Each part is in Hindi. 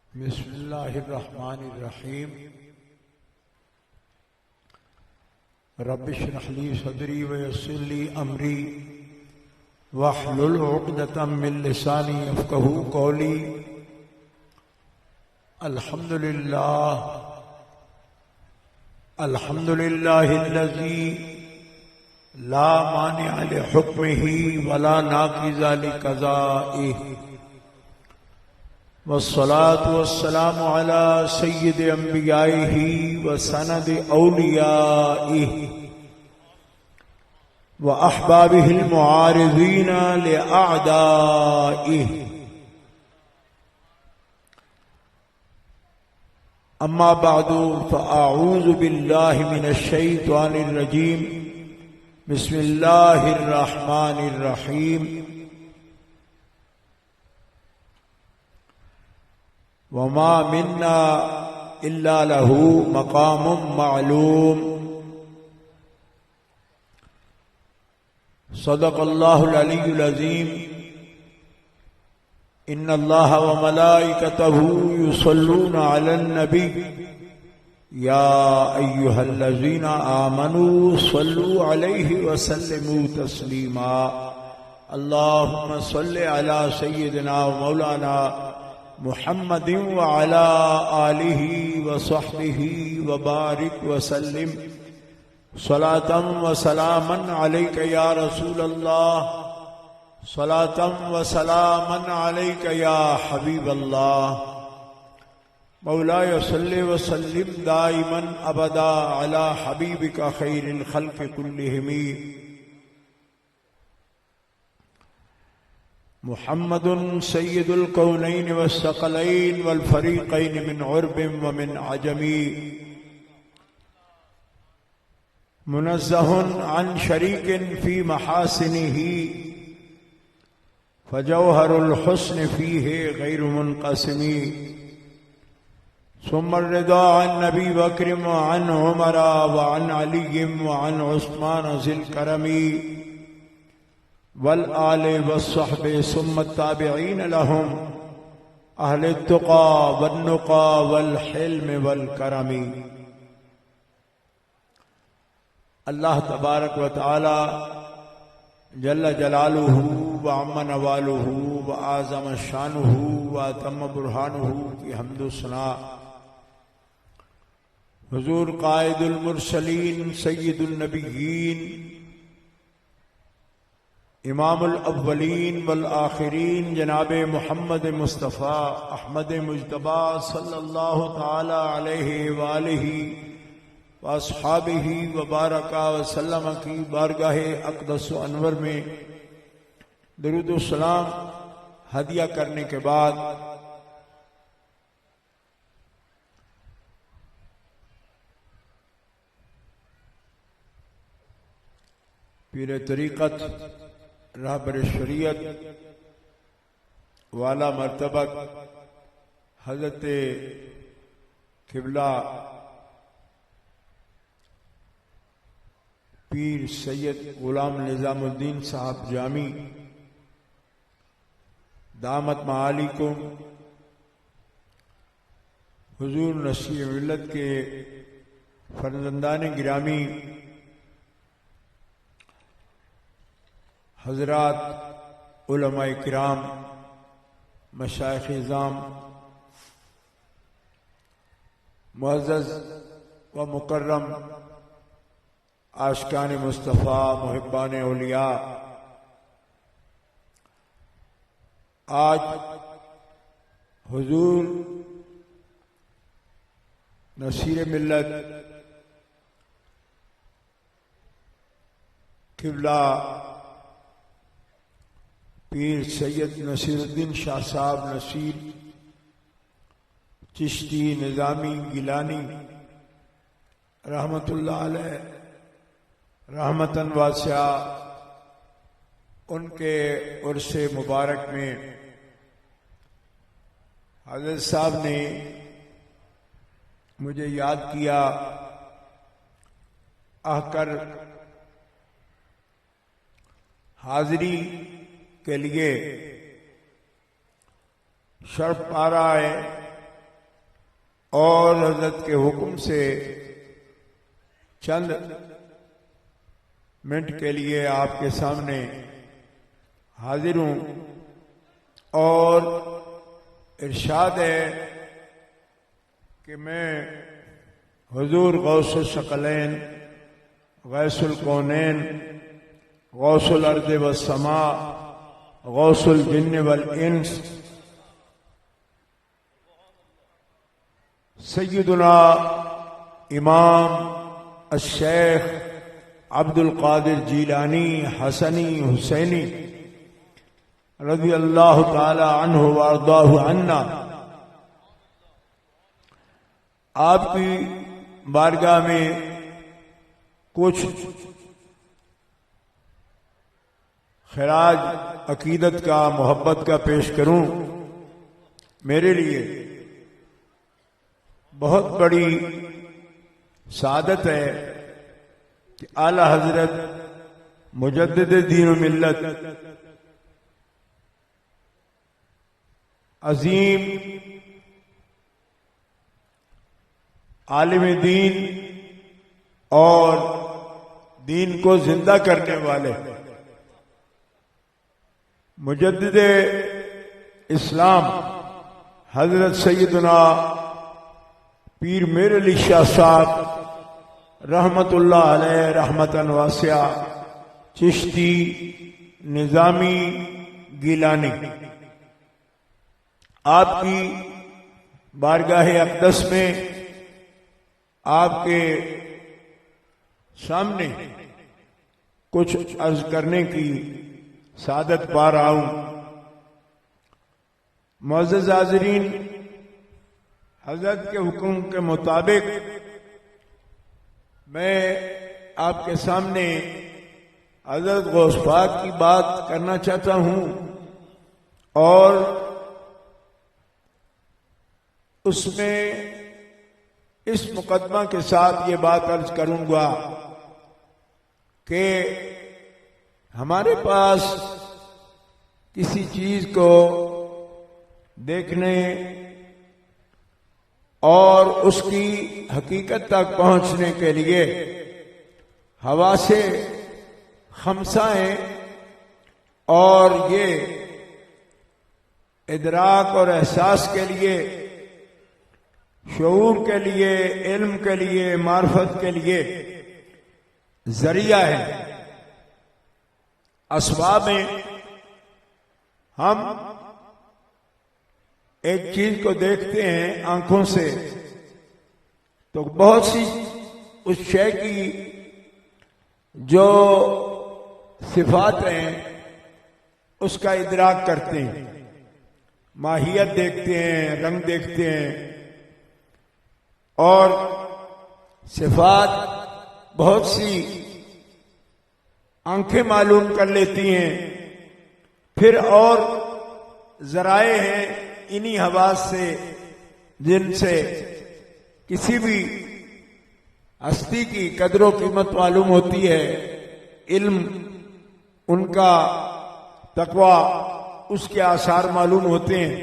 बिस्मिल्लाहिर्रहमानिर्रहीम। रब्बिश्रह ली सदरी व यस्सिर ली अमरी वहलुल उक़दतम मिन लिसानी यफ़क़हू क़ौली। अल्हम्दुलिल्लाहिल्लज़ी ला मानिअ लिहुक्मिही वला नाक़िज़ लिक़ज़ाइही वस्सलातु वस्सलामु अला सय्यिदि अंबियाइही व सनदि औलियाइही व अहबाबिहिल मुआरिज़ीन लिअअदाइही। अम्मा बअदु फ़अऊज़ु बिल्लाहि मिनश शैतानिर रजीम। बिस्मिल्लाहिर रहमानिर रहीम। वमा मिन्ना इल्ला लहू मकामुम मालूम। सदक़ल्लाहुल अलीयुल अज़ीम। इन्नल्लाह व मलाइकतहू युसल्लूना अलन नबी या अय्युहल्लज़ीना आमनू सल्लू अलैहि व सल्लिमू तस्लीमा। अल्लाहुम्मा सल्लि अला सय्यिदिना व मौलाना मुहम्मदिन व अला आलिहि व सहबिहि व बारिक व सल्लिम सलातम व सलामन अलैका या रसूल अल्लाह। सलातम व सलामन अलैका या हबीब अल्लाह। मौलाय सल्लि व सल्लिम दाइमन अबदा अला हबीबिका खैरिल खल्क़ि कुल्लिहिम मुहम्मदुन सय्यिदुल कौनैन वस्सक़लैन वल फ़रीक़ैन मिन उर्बिन व मिन अजमी मुनज़्ज़हुन अन शरीकिन फ़ी महासिनिही फ़जौहरुल हुस्न फ़ीहि गैरु मुनक़सिमी। सुम्मा रिदा अन नबी बकर व अन उमर व अन अली व अन उस्मान ज़िल करमी वल आले वस्सहबे सुम्मा ताबिईन लहुम अहले तुक़ा वन्नुक़ा वल हिल्म वल करमी। अल्लाह तबारक व तआला जल्ल जलालुहु व अम्मा नवालुहु व आज़म शानुहु व अतम्म बुरहानुहु की हम्दो सना हुज़ूर क़ाइदुल मुरसलीन सय्यिदुन नबिय्यीन इमामुल अव्वलीन वल आखिरीन जनाब मुहम्मद मुस्तफ़ा अहमद मुज्तबा सल्लल्लाहु ताला अलैहि व आलिहि व अस्हाबिहि व बारका व सल्लम की बारगाहे अक़दस व अनवर में दुरूद व सलाम हदिया करने के बाद पीर तरीक़त रहबर शरीयत वाला मर्तबत हज़रत क़िबला पीर सैयद ग़ुलाम निज़ामुद्दीन साहब जामी दामत मालिकुम हुज़ूर नसीह मिल्लत के फर्जंदान गिरामी हज़रात उलमाए किराम मशाइख़ इज़ाम मुअज़्ज़ज़ व मुकर्रम आशिकान मुस्तफ़ा मुहिब्बान औलिया, आज हुज़ूर नसीर मिल्लत क़िबला पीर सैयद नसीरुद्दीन शाह साहब नसीर चिश्ती निज़ामी गिलानी रहमतुल्लाह अलैह रहमतन वासिया उनके उर्से मुबारक में हज़रत साहब ने मुझे याद किया आकर हाजिरी के लिए शर्फ पा रहा है और हजरत के हुक्म से चंद मिनट के लिए आपके सामने हाजिर हूं। और इरशाद है कि मैं हुजूर गौसुल शकलैन, गैसुल कौनैन, गौसुल अर्ज़ व समा, गौसुल जिन्न वल इंस, सय्यदुना इमाम अश-शेख अब्दुल कादिर जीलानी हसनी हुसैनी रज़ी अल्लाह ताला अन्हु व अर्दाहु अन्ना आपकी बारगाह में कुछ खिराज अकीदत का, मोहब्बत का पेश करूं। मेरे लिए बहुत बड़ी सादत है कि आला हजरत मुजद्दिद दीन व मिल्लत अजीम आलिम दीन और दीन को जिंदा करने वाले मुजद्दिद इस्लाम हजरत सैयदना पीर मेर अली शाह साहब रहमतुल्लाह अलैह रहमतन वासिया चिश्ती निजामी गिलानी आपकी बारगाह अक़दस में आपके सामने कुछ अर्ज करने की सादत पा रहा हूं। मुअज़्ज़ज़ हाज़िरीन, हजरत के हुक्म के मुताबिक मैं आपके सामने हजरत गौस पाक की बात करना चाहता हूं और उसमें इस मुकदमा के साथ ये बात अर्ज करूंगा कि हमारे पास किसी चीज को देखने और उसकी हकीकत तक पहुंचने के लिए हवा से खमसाएं और ये इदराक और एहसास के लिए, शऊर के लिए, इल्म के लिए, मार्फत के लिए जरिया है। असबाब में हम एक चीज को देखते हैं आंखों से तो बहुत सी उस शय की जो सिफात हैं उसका इदराक करते हैं, माहियत देखते हैं, रंग देखते हैं और सिफात बहुत सी आंखें मालूम कर लेती हैं। फिर और जराए हैं इन्हीं हवास से जिनसे किसी भी हस्ती की कदर कीमत मालूम होती है, इल्म, उनका तकवा, उसके आसार मालूम होते हैं।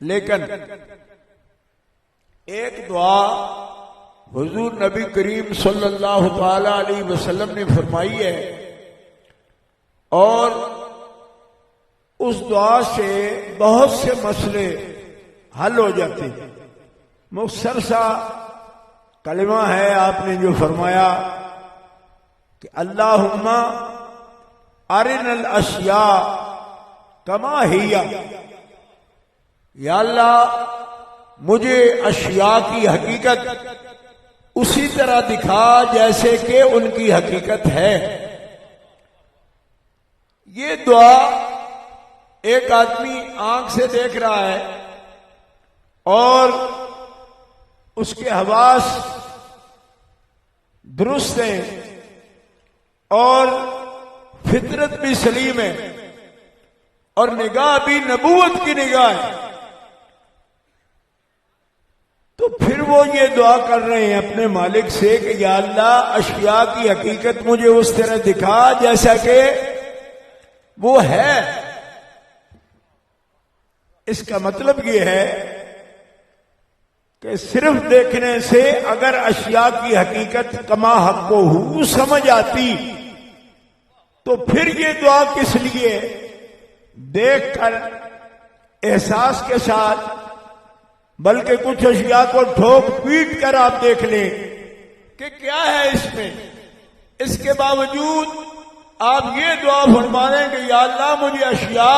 लेकिन एक दुआ हुजूर नबी करीम सल्लल्लाहु ताला अलैहि वसल्लम ने फरमाई है और उस दुआ से बहुत से मसले हल हो जाते हैं। मुख्तसर सा कलिमा है, आपने जो फरमाया कि अल्लाहुम्मा अरिनल अशिया कमा हिया, या अल्लाह मुझे अशिया की हकीकत उसी तरह दिखा जैसे कि उनकी हकीकत है। ये दुआ एक आदमी आंख से देख रहा है और उसके हवास दुरुस्त हैं और फितरत भी सलीम है और निगाह भी नबूवत की निगाह है, तो फिर वो ये दुआ कर रहे हैं अपने मालिक से कि या अल्लाह अशिया की हकीकत मुझे उस तरह दिखा जैसा कि वो है। इसका मतलब ये है कि सिर्फ देखने से अगर अशिया की हकीकत कमा हक्को हु समझ आती तो फिर ये दुआ किस लिए? देखकर एहसास के साथ, बल्कि कुछ अशिया को ठोक पीट कर आप देख लें कि क्या है इसमें। इसके बावजूद आप ये दुआ फरमा रहे हैं कि या अल्लाह मुझे अशिया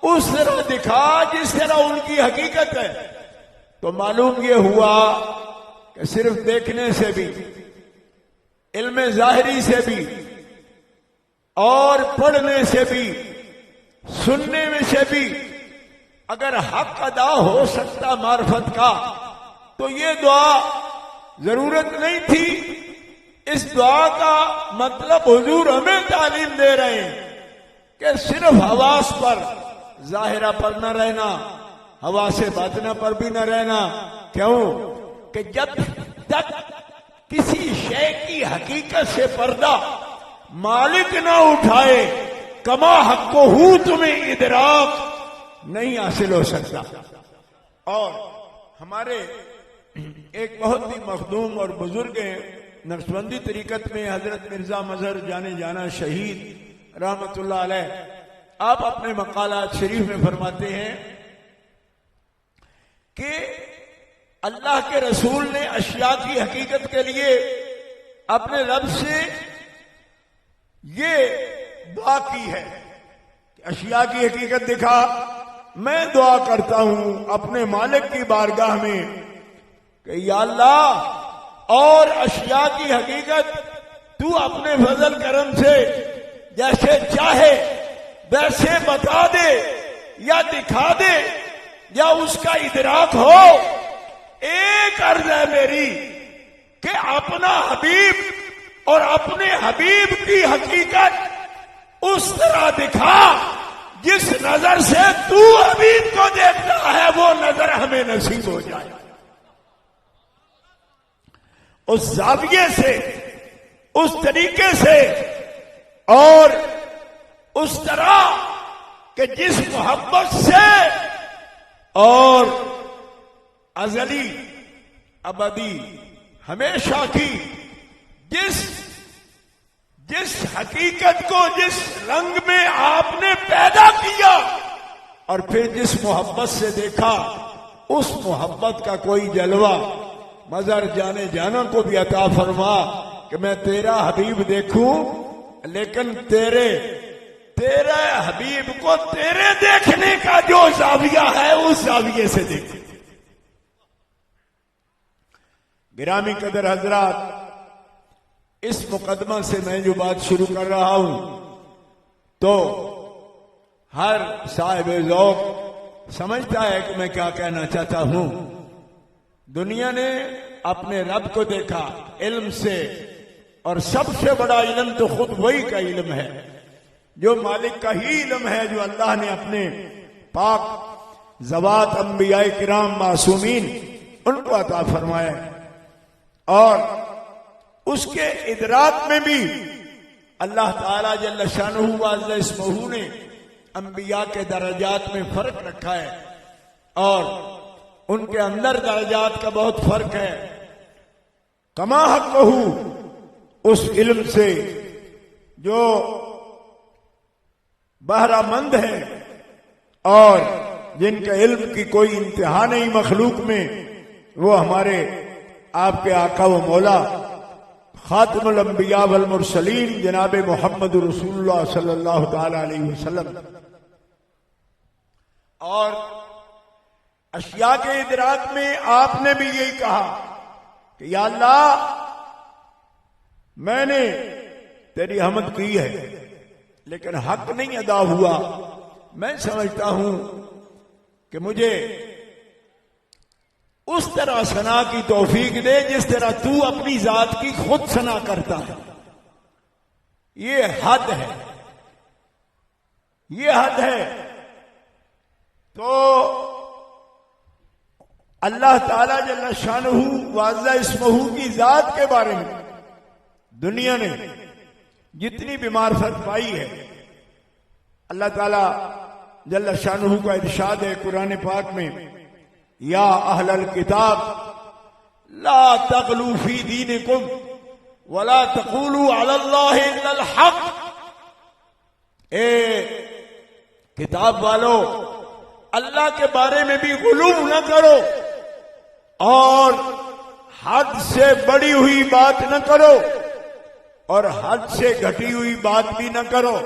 उस तरह दिखा जिस तरह उनकी हकीकत है। तो मालूम ये हुआ कि सिर्फ देखने से भी, इल्म जाहिरी से भी और पढ़ने से भी, सुनने में से भी अगर हक अदा हो सकता मार्फत का तो ये दुआ जरूरत नहीं थी। इस दुआ का मतलब हुजूर हमें तालीम दे रहे हैं कि सिर्फ हवास पर, जाहिरा पर न रहना, हवा से बातना पर भी न रहना। क्यों? कि जब तक किसी शय की हकीकत से पर्दा मालिक ना उठाए, कमा हक्को हूं तुम्हें इदराक नहीं हासिल हो सकता। और हमारे एक बहुत ही मखदूम और बुजुर्ग नक्शबंदी तरीकत में हजरत मिर्जा मजहर जाने जाना शहीद रहमतुल्लाह अलैह, आप अपने मकालात शरीफ में फरमाते हैं कि अल्लाह के रसूल ने अशिया की हकीकत के लिए अपने रब से ये दुआ की है कि अशिया की हकीकत दिखा। मैं दुआ करता हूं अपने मालिक की बारगाह में कि या अल्लाह और अशिया की हकीकत तू अपने फजल करम से जैसे चाहे वैसे बता दे या दिखा दे या उसका इदराक हो। एक अर्ज है मेरी कि अपना हबीब और अपने हबीब की हकीकत उस तरह दिखा जिस नजर से तू हबीब को देखता है वो नजर हमें नसीब हो जाए। उस जाविये से, उस तरीके से और उस तरह कि जिस मोहब्बत से और अजली अबदी हमेशा की जिस हकीकत को जिस रंग में आपने पैदा किया और फिर जिस मोहब्बत से देखा, उस मोहब्बत का कोई जलवा मजहर जाने जाना को भी अता फरमा कि मैं तेरा हबीब देखूं, लेकिन तेरे हबीब को तेरे देखने का जो जाविया है उस जाविये से देखे। गिरामी कदर हजरात, इस मुकदमा से मैं जो बात शुरू कर रहा हूं तो हर साहिब ज़ौक़ समझता है कि मैं क्या कहना चाहता हूं। दुनिया ने अपने रब को देखा इल्म से, और सबसे बड़ा इल्म तो खुद वही का इल्म है जो मालिक का ही इल्म है, जो अल्लाह ने अपने पाक ज़वात अंबियाए किराम मासूमीन उनको अता फरमाया। और उसके इदराक में भी अल्लाह ताला जल्ल शानुहु व अज़्ज़ इस्मुहु ने अंबिया के दर्जात में फर्क रखा है और उनके अंदर दर्जात का बहुत फर्क है। कमा हक़्क़हु, उस इल्म से जो बहरामंद है और जिनके इल्म की कोई इंतहा नहीं मखलूक में, वो हमारे आपके आका व मौला खातिमुल अंबिया वल मुरसलीन जनाब मोहम्मद रसूलुल्लाह सल्लल्लाहु ताला अलैहि वसल्लम। और अशिया के इदराक में आपने भी यही कहा कि या अल्लाह मैंने तेरी हमद की है लेकिन हक नहीं अदा हुआ। मैं समझता हूं कि मुझे उस तरह सना की तौफीक दे जिस तरह तू अपनी जात की खुद सना करता है। ये हद है, ये हद है। तो अल्लाह ताला जल्ल शानुहु व अज़्ज़ इस्मुहु की जात के बारे में दुनिया ने जितनी भी मार्फत पाई है, अल्लाह ताला जल्ल शानुहु का इरशाद है कुरान पाक में या अहलल किताब ला तगलू फी दीनिकुम वला तक़ूलू अलल्लाहि इल्लल हक़। ए किताब वालों, अल्लाह के बारे में भी गुलूम न करो और हद से बढ़ी हुई बात न करो और हद से घटी हुई बात भी न करो,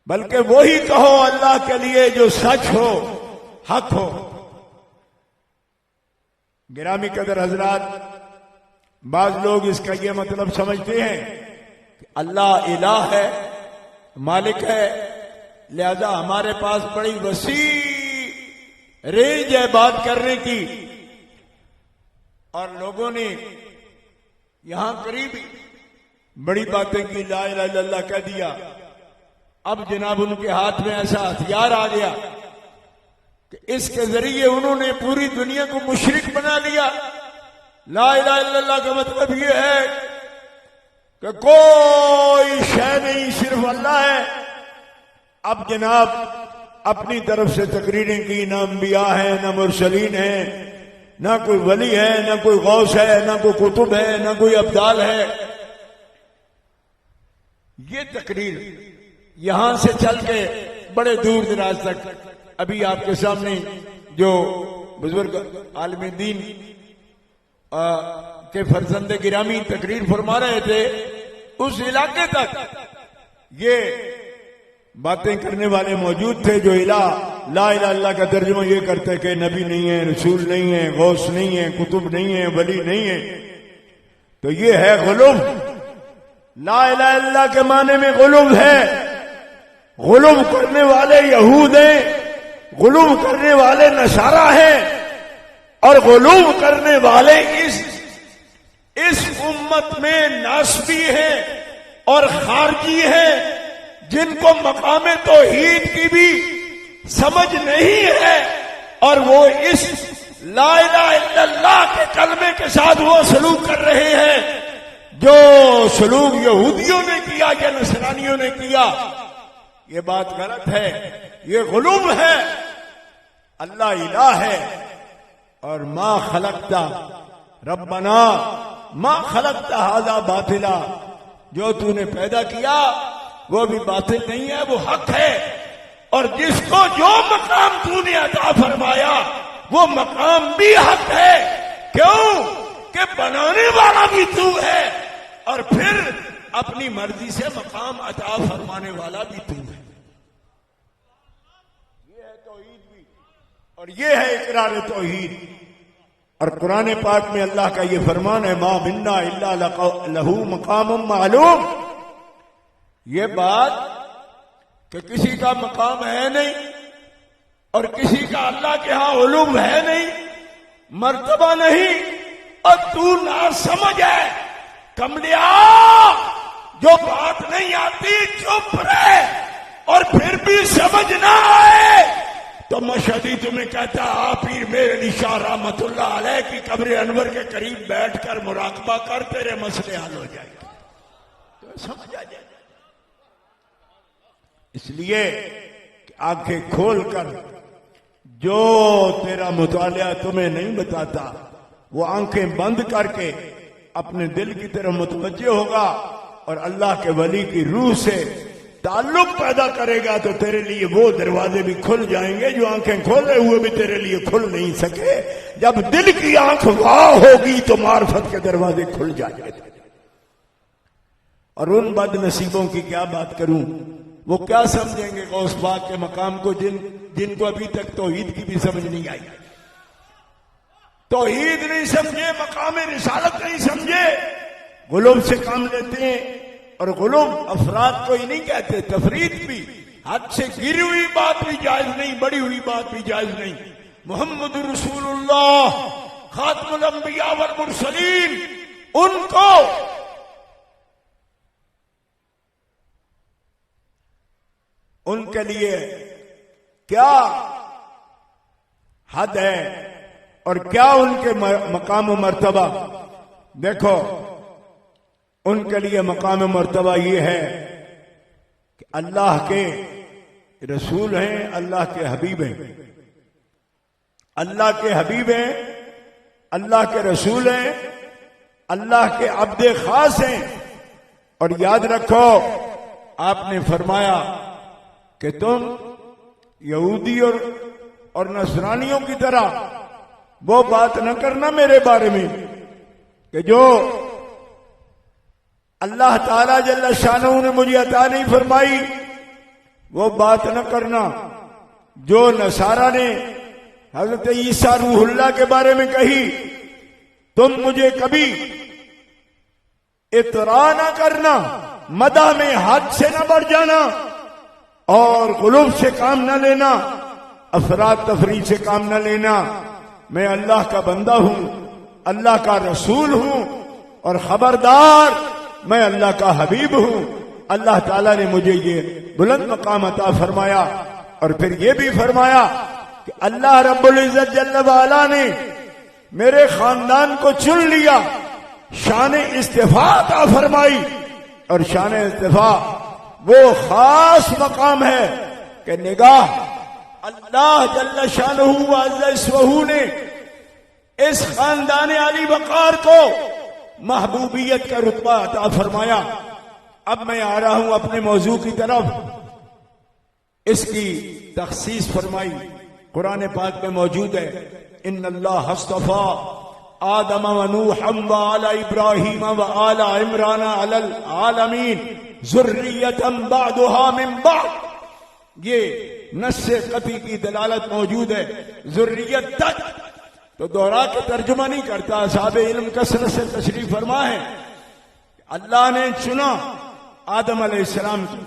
बल्कि वही कहो अल्लाह के लिए जो सच हो, हक हो। गिरामी कदर हजरात, बाज लोग इसका यह मतलब समझते हैं कि अल्लाह इलाह है, मालिक है, लिहाजा हमारे पास बड़ी वसी रेंज है बात करने की। और लोगों ने यहां करीब बड़ी बातें की, ला इलाहा इल्लल्लाह कह दिया। अब जनाब उनके हाथ में ऐसा हथियार आ गया कि इसके जरिए उन्होंने पूरी दुनिया को मुशरिक बना लिया। ला इलाहा इल्लल्लाह का मतलब यह है कि कोई शय नहीं, सिर्फ अल्लाह है। अब जनाब अपनी तरफ से तकरीरें की, ना अंबिया है, ना मुरसलीन है, ना कोई वली है, ना कोई गौस है, ना कोई कुतुब है, ना कोई अब्दाल है। ये तकरीर यहां से चल के बड़े दूर दराज तक अभी आपके सामने जो बुजुर्ग आलिम दीन के फर्जंदे गिरामी तकरीर फरमा रहे थे, उस इलाके तक ये बातें करने वाले मौजूद थे जो ला इलाहा इल्लल्लाह का तर्जुमा ये करते कि नबी नहीं है, रसूल नहीं है, गौस नहीं है, कुतुब नहीं है, वली नहीं है। तो ये है गुलूम। ला इलाहा इल्लल्लाह के माने में गुलूम है। गुलूम करने वाले यहूद हैं, गुलूम करने वाले नसारा हैं और गुलूम करने वाले इस उम्मत में नासबी हैं और खारजी हैं, जिनको मकामे तौहीद की भी समझ नहीं है और वो इस ला इलाहा इल्लल्लाह के कलमे के साथ वो सलूक कर रहे हैं जो सलूक यहूदियों ने किया या नसरानियों ने किया। ये बात गलत है, ये गुलूम है। अल्लाह इलाह है और मां खलकता रब्बना मां खलकता हाजा बातिला, जो तूने पैदा किया वो भी बातिल नहीं है, वो हक है। और जिसको जो मकाम तूने अता फरमाया वो मकाम भी हक है। क्यों कि बनाने वाला भी तू है और फिर अपनी मर्जी से मकाम अता फरमाने वाला भी तू है। ये है तौहीद भी और ये है इकरार तौहीद। और कुरान पाक में अल्लाह का ये फरमान है, मा मिन्ना इल्ला लहू मकामुम मालूम। ये बात कि किसी का मकाम है नहीं और किसी का अल्लाह के यहां उलूम है नहीं, मर्तबा नहीं, और तू ना समझ है कमलिया, जो बात नहीं आती चुप रहे और फिर भी समझ ना आए तो मशहदी तुम्हें कहता आप पीर मेरे निशाह रहमतुल्लाह अलैह की कब्र अनवर के करीब बैठकर मुराकबा कर, तेरे मसले हल हो जाएंगे। तो समझ आ जाए। इसलिए आंखें खोलकर जो तेरा मुतालिया तुम्हें नहीं बताता वो आंखें बंद करके अपने दिल की तरफ मुतवज्जे होगा और अल्लाह के वली की रूह से ताल्लुक पैदा करेगा तो तेरे लिए वो दरवाजे भी खुल जाएंगे जो आंखें खोले हुए भी तेरे लिए खुल नहीं सके। जब दिल की आंख वाह होगी तो मार्फत के दरवाजे खुल जाएंगे। और उन बदनसीबों की क्या बात करूं, वो क्या समझेंगे गौस पाक के मकाम को जिनको अभी तक तौहीद की भी समझ नहीं आई। तौहीद नहीं समझे, मकाम रिसालत नहीं समझे, गुलूम से काम लेते हैं। और गुलूम अफराद को ही नहीं कहते, तफरीद भी, हद से गिरी हुई बात भी जायज नहीं, बड़ी हुई बात भी जायज नहीं। मोहम्मद रसूलुल्लाह खातमुल अंबिया वल मुरसलीन, उनको उनके लिए क्या हद है और क्या उनके मकाम मर्तबा। देखो उनके लिए मकाम मर्तबा ये है कि अल्लाह के रसूल हैं, अल्लाह के हबीब हैं। अल्लाह के हबीब हैं, अल्लाह के रसूल हैं, अल्लाह के अब्दे खास हैं। और याद रखो, आपने फरमाया कि तुम यहूदी और नसरानियों की तरह वो बात न करना मेरे बारे में कि जो अल्लाह ताला जल्ल शानहू ने मुझे अता नहीं फरमाई, वो बात न करना जो नसारा ने हजरत ईसा रूहुल्लाह के बारे में कही। तुम मुझे कभी इतरा ना करना, मदा में हद से न बढ़ जाना और गुलूब से काम न लेना, अफराद तफरी से काम न लेना। मैं अल्लाह का बंदा हूं, अल्लाह का रसूल हूं और खबरदार मैं अल्लाह का हबीब हूं। अल्लाह ताला ने मुझे ये बुलंद मकाम अता फरमाया और फिर ये भी फरमाया कि अल्लाह रब्बुल इज्जत जल्ल वाला ने मेरे खानदान को चुन लिया, शान इस्तिफा अता फरमाई। और शान इस्तिफा वो खास मकाम है कि निगाह अल्लाह जल्ल शानहू व अज़्ज़ इस्वहू ने इस खानदान अली वक़ार को महबूबियत का रुतबा अता फरमाया। अब मैं आ रहा हूं अपने मौजू की तरफ। इसकी तखसीस फरमाई कुरान पाक में मौजूद है, इन्नल्लाह हस्तफा आदम व नूहम व आला इब्राहीम व आला इमरान अलल आलमीन ज़ुर्रियतम बअदुहा मिन बअद। ये नस्से कती की दलालत मौजूद है, ज़ुर्रियत तक तो दोहरा के तर्जुमा नहीं करता। साहब इल्म कसरत से तशरीफ फरमा है, अल्लाह ने चुना आदम अलैहिस्सलाम की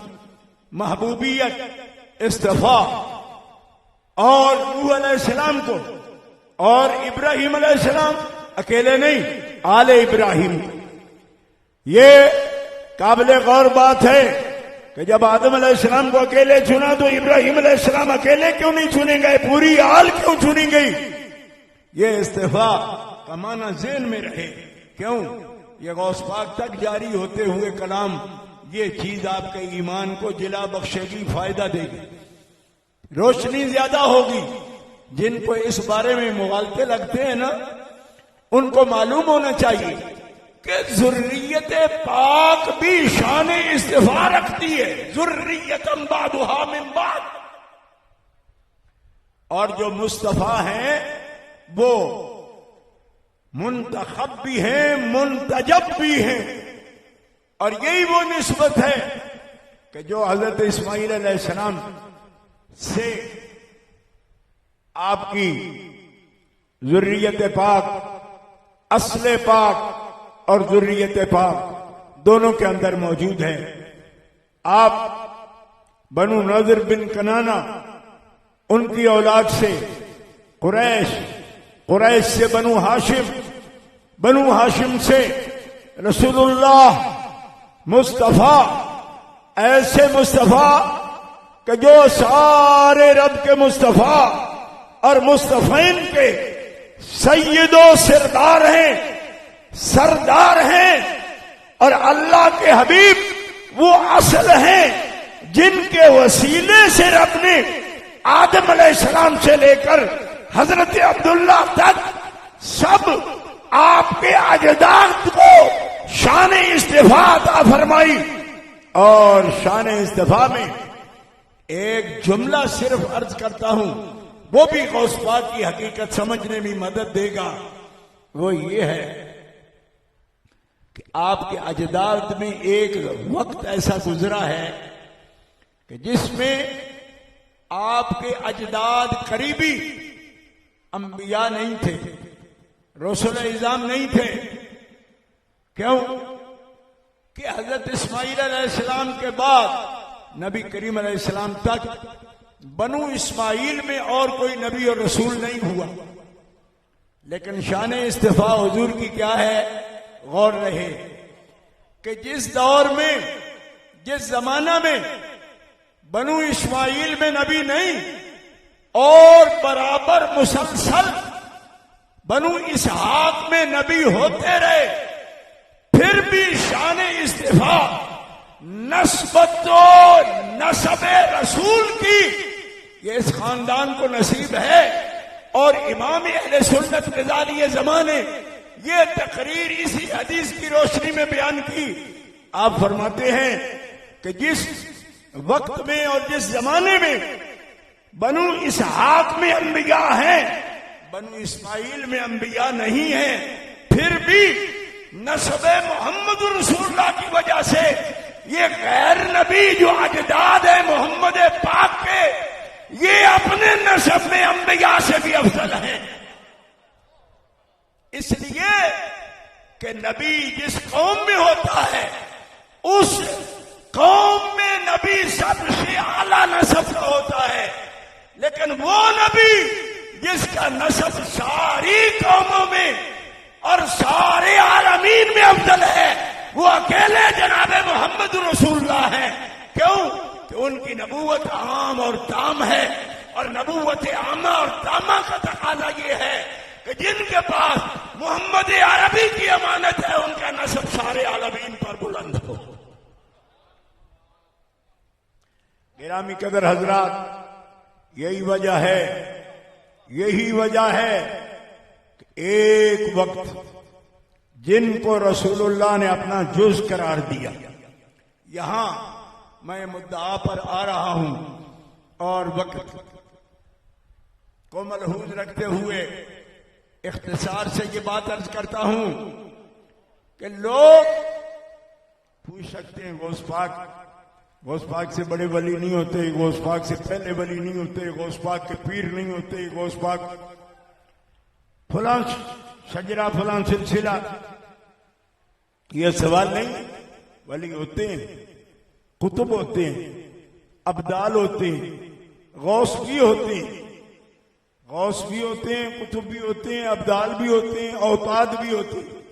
महबूबियत इस्तिफा और नूह अलैहिस्सलाम को, और इब्राहिम अलैहिस्सलाम अकेले नहीं, आले इब्राहिम। ये काबिल गौर बात है कि जब आदम अलैहिस्सलाम को अकेले चुना तो इब्राहिम अलैहिस्सलाम अकेले क्यों नहीं चुने गए, पूरी आल क्यों चुनी गई? ये इस्तिफा का माना ज़हन में रहे। क्यों? ये गौस पाक तक जारी होते हुए कलाम, ये चीज आपके ईमान को जिला बख्शेगी, फायदा देगी, रोशनी ज्यादा होगी। जिनको इस बारे में मुगालते लगते हैं ना, उनको मालूम होना चाहिए कि ज़ुर्रियत पाक भी शान इस्तिफा रखती है, ज़ुर्रियतम बअदुहा मिन बअद। और जो मुस्तफा हैं वो मुंतखब भी हैं, मुंतजब भी हैं। और यही वो निस्बत है कि जो हजरत इस्माइल अलैहिस्सलाम से आपकी ज़ुर्रियत पाक, अस्ले पाक और ज़ुर्रियत पाक दोनों के अंदर मौजूद है। आप बनु नज़र बिन कनाना, उनकी औलाद से कुरैश, कुरैश से बनु हाशिम, बनु हाशिम से रसूलुल्लाह मुस्तफा, ऐसे मुस्तफा कि जो सारे रब के मुस्तफा और मुस्तफीन के सैयदो सरदार हैं, सरदार हैं। और अल्लाह के हबीब वो असल हैं जिनके वसीले से रब ने आदम अलैहिस्सलाम से लेकर हजरत अब्दुल्ला तक सब आपके अजदाद को शान इस्तिफा अता फरमाई। और शान इस्तिफा में एक जुमला सिर्फ अर्ज करता हूं, वो भी गौस पाक की हकीकत समझने में मदद देगा। वो ये है कि आपके अजदाद में एक वक्त ऐसा गुजरा है कि जिसमें आपके अजदाद करीबी अंबिया नहीं थे, रसूल इज़ाम नहीं थे। क्यों? कि हजरत इस्माइल अलैहिस्सलाम के बाद नबी करीम अलैहिस्सलाम तक बनु इस्माइल में और कोई नबी और रसूल नहीं हुआ। लेकिन शान इस्तिफा हुजूर की क्या है? गौर रहे कि जिस दौर में, जिस जमाना में बनु इस्माइल में नबी नहीं और बराबर मुसलसल बनु इसहाक में नबी होते रहे, फिर भी शान इस्तिफा नस्बत नसब रसूल की ये इस खानदान को नसीब है और इमाम अहले सुन्नत ग़ज़ाली ज़माने ये तकरीर इसी हदीस की रोशनी में बयान की। आप फरमाते हैं कि जिस वक्त में और जिस जमाने में बनु इसहाक में अंबिया हैं, बनु इस्माइल में अंबिया नहीं है, फिर भी नस्ब मोहम्मद रसूलुल्लाह की वजह से ये गैर नबी जो अजदाद है मोहम्मद पाक के, ये अपने नस्ब में अंबिया से भी अफजल हैं। इसलिए कि नबी जिस कौम में होता है उस कौम में नबी सबसे आला नस्ब का होता है, लेकिन वो नबी जिसका नस्ब सारी कौमों में और सारे आलमीन में अफजल है, वो अकेले जनाबे मोहम्मद रसूलुल्लाह हैं। क्यों? कि उनकी नबूवत आम और ताम है, और नबूवत आमा और तामा का तकाजा ये है कि जिनके पास मोहम्मद अरबी की अमानत है उनका नस्ब सारे आलमीन पर बुलंद हो। गिरामी कदर हजरात, यही वजह है कि एक वक्त जिनको रसूलुल्लाह ने अपना जुज करार दिया, यहां मैं मुद्दा पर आ रहा हूं और वक्त को मलहूज रखते हुए इख्तिसार से ये बात अर्ज करता हूं कि लोग पूछ सकते हैं गौस पाक से बड़े वली नहीं होते, गौस पाक से पहले वली नहीं होते, गौस पाक के पीर नहीं होते, गौस पाक फलां शजरा फलां सिलसिला। यह सवाल नहीं, वली होते हैं, कुतुब होते हैं, अब्दाल होते हैं, गौस भी होते हैं, कुतुब भी होते हैं, अब्दाल भी होते हैं, औताद भी होते हैं,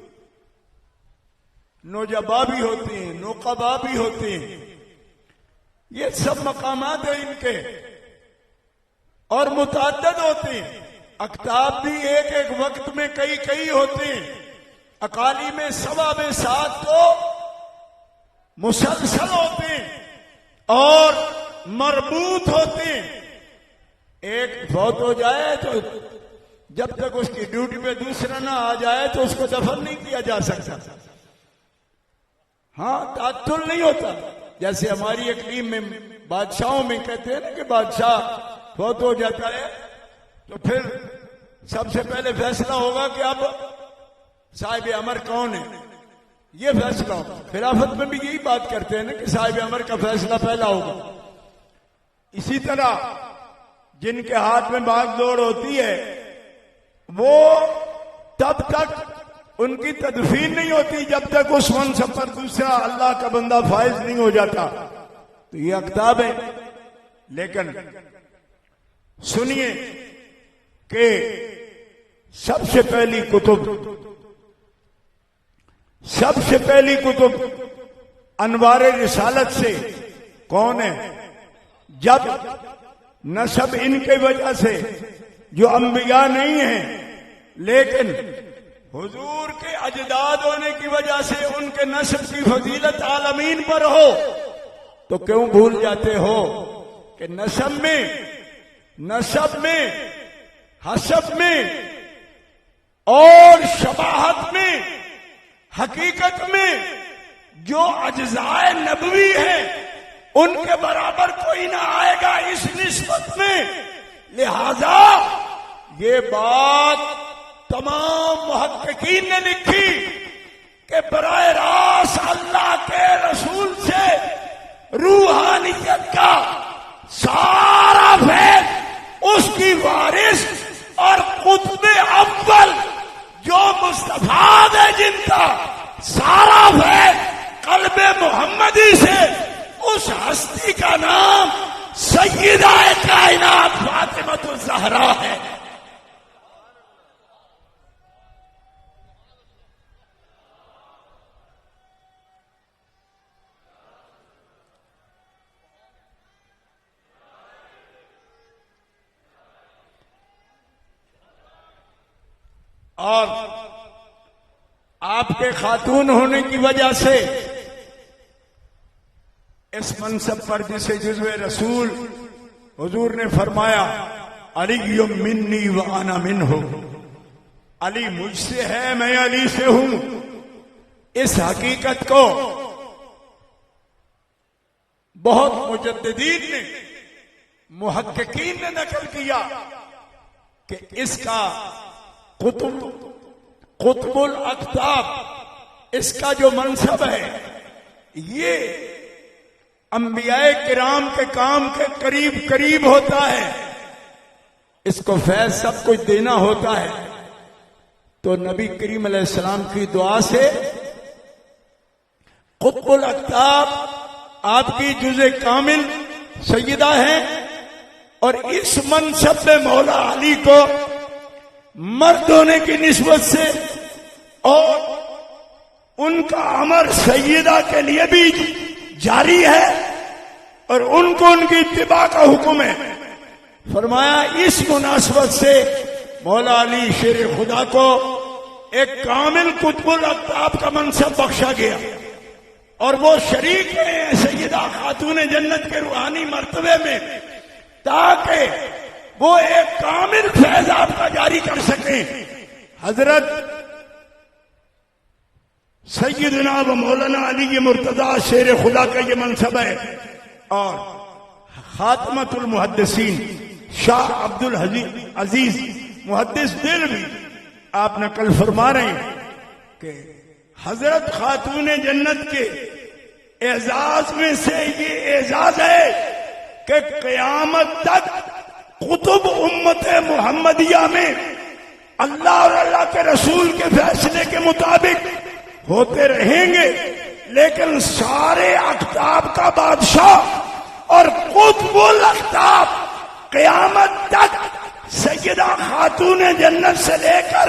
नोजबा भी होते हैं, नोकबा भी होते हैं। ये सब मकामात है इनके, और मुतअद्दिद होते हैं। अक्ताब भी एक एक वक्त में कई होते हैं। अकाली में सवा में 7 तो मुसलसल होते हैं और मरबूत होते हैं। एक फौत हो जाए तो जब तक उसकी ड्यूटी पे दूसरा ना आ जाए तो उसको दफन नहीं किया जा सकता। हाँ, तातुल नहीं होता। जैसे हमारी इकलीम में बादशाहों में कहते हैं ना कि बादशाह फौत हो जाता है तो फिर सबसे पहले फैसला होगा कि अब साहिब अमर कौन है, ये फैसला होगा। खिलाफत में भी यही बात करते हैं ना कि साहिब अमर का फैसला पहला होगा। इसी तरह जिनके हाथ में भागदौड़ होती है वो तब तक उनकी तदफीन नहीं होती जब तक उस मनसब पर दूसरा अल्लाह का बंदा फाइज नहीं हो जाता। तो ये अक्ताब है। लेकिन सुनिए कि सबसे पहली कुतुब अनवारे रिसालत से कौन है? जब नसब इनके वजह से जो अंबिया नहीं है लेकिन हुजूर के अजदाद होने की वजह से उनके नस्ब की फजीलत आलमीन पर हो, तो क्यों भूल जाते हो कि नसब में हसब में और शबाहत में हकीकत में जो अज्जाए नबवी है उनके बराबर कोई ना आएगा इस निस्बत में। लिहाजा ये बात तमाम मुहक्किकीन ने लिखी कि बराए रास्त अल्लाह के रसूल से रूहानियत का सारा फैज़ उसकी वारिस और कुतुब अव्वल जो मुस्तफाद है जिनका सारा फैज़ क़ल्बे मोहम्मदी से उस हस्ती का नाम सय्यदा कायनात फातिमा ज़हरा है। और आपके खातून होने की वजह से इस मनसब पर जिसे जुज़्वे रसूल हुजूर ने फरमाया अली मिन्नी व अना मिन्हु, अली मुझसे है, मैं अली से हूं। इस हकीकत को बहुत मुजद्दिदीन ने, मुहक्किकीन ने नकल किया कि इसका कुतुबुल अख्ताब, इसका जो मनसब है ये अंबियाए किराम के काम के करीब करीब होता है, इसको फैज सब कुछ देना होता है। तो नबी करीम अलैहिस्सलाम की दुआ से कुतुबुल अख्ताब आपकी जुज़े कामिल सैयदा है, और इस मनसब में मौला अली को मर्द होने की निस्बत से और उनका अमर सैयदा के लिए भी जारी है, और उनको उनकी इत्तिबा का हुक्म है। फरमाया इस मुनासबत से मौला अली शेर खुदा को एक कामिल कुतुबुल अख्ताब का मनसब बख्शा गया, और वो शरीक है सैयदा खातून जन्नत के रूहानी मर्तबे में, ताकि वो एक कामिल फैज आपका जारी कर सके। हजरत सैयदना व मौलाना अली मुर्तजा शेर खुदा का ये मनसब है। और खातमतुल मुहद्दिसीन शाह अब्दुल अजीज मुहद्दिस दिल भी आप नकल फरमा रहे हैं कि हजरत खातून जन्नत के एजाज में से ये एजाज है कि क़यामत तक कुतुब उम्मत मुहम्मदिया में अल्लाह और अल्लाह के रसूल के फैसले के मुताबिक होते रहेंगे, लेकिन सारे अख्ताब का बादशाह और कुतुबुल अख्ताब क़यामत तक सैयदा खातून जन्नत से लेकर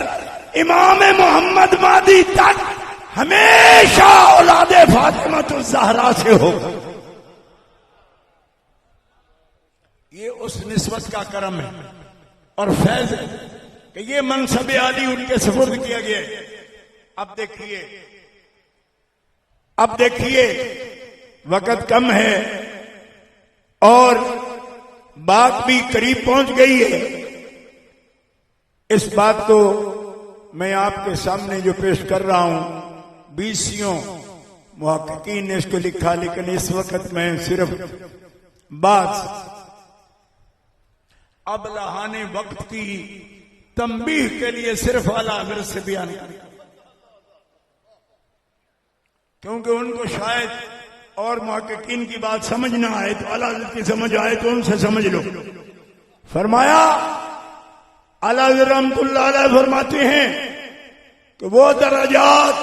इमाम मोहम्मद मादी तक हमेशा औलादे फातिमा ज़हरा से होगा। ये उस निस्बत का करम है और फैज है कि ये मनसब आली उनके सुपुर्द किया गया है। अब देखिए वक्त कम है और बात भी करीब पहुंच गई है। इस बात को मैं आपके सामने जो पेश कर रहा हूं, 20 मुहक्किकीन ने इसको लिखा, लेकिन इस वक्त मैं सिर्फ बात अब लहाने वक्त की तंबीह के लिए सिर्फ आला हज़रत से बयान किया, क्योंकि उनको शायद और मुहक्किकीन की बात समझ ना आए, तो आला हज़रत की समझ आए तो उनसे समझ लो। फरमाया आला हज़रत रहमतुल्लाह अलैह फरमाते हैं कि वो दरजात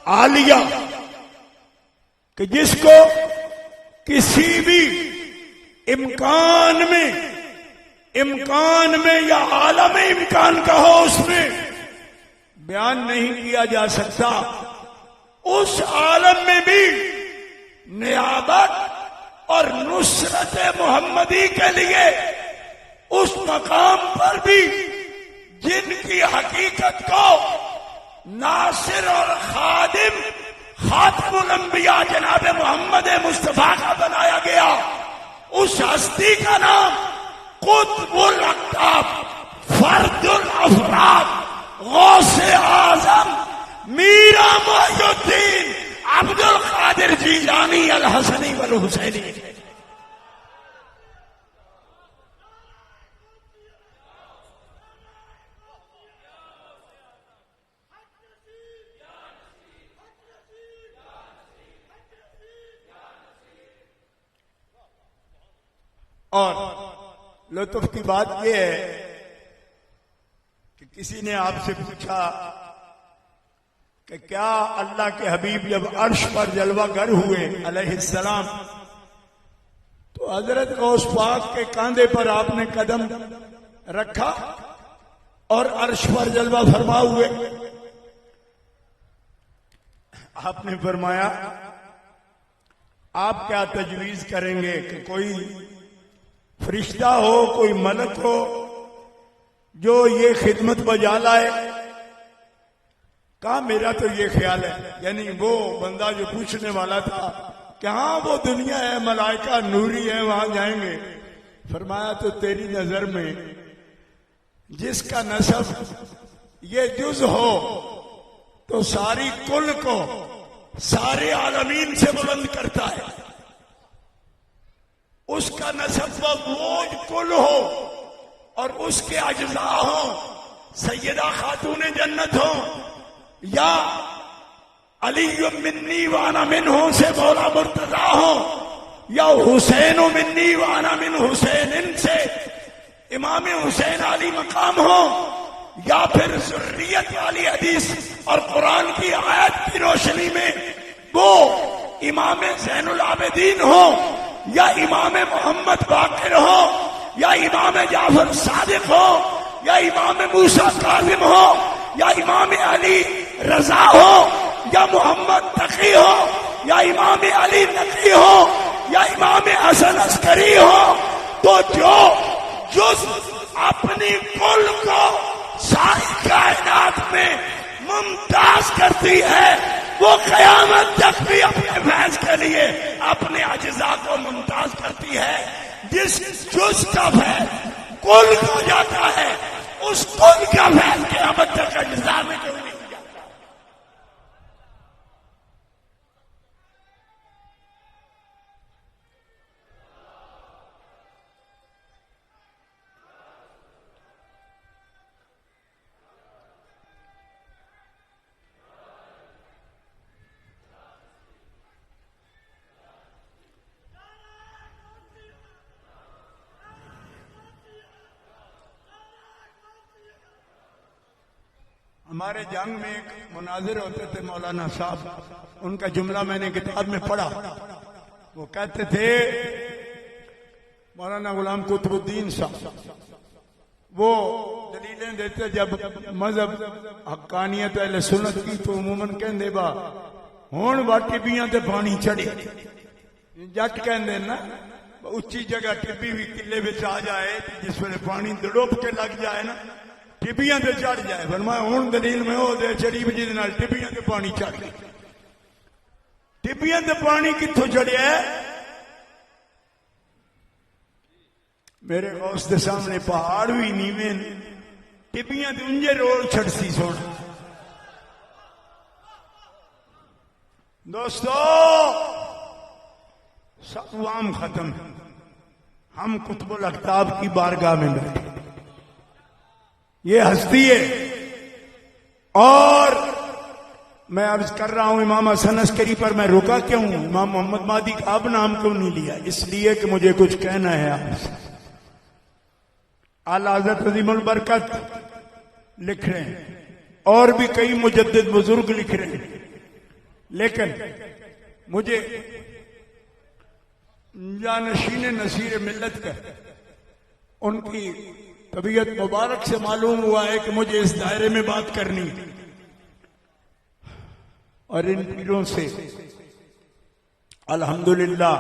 आलिया कि जिसको किसी भी इम्कान में या आलम इम्कान का हो उसमें बयान नहीं किया जा सकता, उस आलम में भी नियाबत और नुसरत मोहम्मदी के लिए उस मकाम पर भी जिनकी हकीकत को नासिर और खादिम खातिमुल अंबिया जनाब मोहम्मद मुस्तफा का बनाया गया, उस हस्ती का नाम कुतुबुल अख्ताब फर्दुल अफराद गौसे आजम मीरा मोइनुद्दीन अब्दुल कादिर जीलानी अल हसनी वल हुसैनी। और लुत्फ की बात यह है कि किसी ने आपसे पूछा कि क्या अल्लाह के हबीब जब अर्श पर जलवागर हुए अलैहिस्सलाम, तो हजरत गौस पाक के कांधे पर आपने कदम रखा और अर्श पर जलवा फरमा हुए? आपने फरमाया आप क्या तजवीज करेंगे कि कोई फरिश्ता हो, कोई मलक हो जो ये खिदमत बजा लाए? कहा मेरा तो ये ख्याल है, यानी वो बंदा जो पूछने वाला था कि हाँ वो दुनिया है, मलाइका नूरी है, वहां जाएंगे। फरमाया तो तेरी नजर में जिसका नसब ये जुज हो तो सारी कुल को सारे आलमीन से बुलंद करता है। उसका नसब वो बोझ कुल हो और उसके अज्जा हो, सैयदा खातून जन्नत हो या अली मिन्नी वाना मिन्हु से मौला मुर्तजा हो या हुसैन मिन्नी वाना मिन हुसैन इनसे इमाम हुसैन अली मकाम हो या फिर ज़ुर्रियत वाली हदीस और कुरान की आयत की रोशनी में वो इमाम ज़ैनुल आबिदीन हो या इमाम मोहम्मद बाकिर हो या इमाम जाफर सादिक हो या इमाम मूसा काज़िम हो या इमाम अली रजा हो या मोहम्मद तकी हो या इमाम अली नकी हो या इमाम हसन अस्करी हो, तो जो अपनी कुल को सारी कायनात में मुमताज करती है वो कयामत तक भी अपने फैज के लिए अपने अज्जा को मुमताज करती है। जिस जुज का फैज कुल को जाता है उस कुल का फैज कयामत तक अज्जा में क्यों नहीं जाता। हमारे जंग में एक मुनाजिर होते थे मौलाना साहब, उनका जुमला मैंने किताब में पढ़ा। वो कहते थे, मौलाना गुलाम कुतुबुद्दीन साहब, वो दलीलें देते जब मजहब हक्कानियत अहले सुन्नत की तो उमूमन कहते बा हुण वाटी बियां ते पानी चढ़े, जट कहते ना उच्ची जगह टिब्बी भी किले विच आ जाए जिस वेले पानी दड़ोप के लग जाए ना टिब्बियां ते चढ़ जाए। फरमाया हुण दलील में हो दे चढ़ी भी जिहदे नाल टिब्बियां ते पानी चढ़ गई। टिब्बियां ते पानी कित्थों चढ़िया है? मेरे गौस दे सामने पहाड़ भी नीवे ने, टिब्बियां ते उंजे रोल छड़सी सोन। दोस्तों सब वाम खत्म है, हम कुतुबुल अख्ताब की बारगाह में बैठे, ये हस्ती है। और मैं अर्ज कर रहा हूं इमाम हसन अस्करी पर मैं रुका क्यों, इमाम मोहम्मद मादी का अब नाम क्यों नहीं लिया? इसलिए कि मुझे कुछ कहना है आपसे। आला हज़रत अज़ीमुल बरकत लिख रहे हैं और भी कई मुजद्दिद बुजुर्ग लिख रहे हैं, लेकिन मुझे जानशीन नसीर मिल्लत का उनकी तबीयत मुबारक से मालूम हुआ है कि मुझे इस दायरे में बात करनी, और इन पीरों से अल्हम्दुलिल्लाह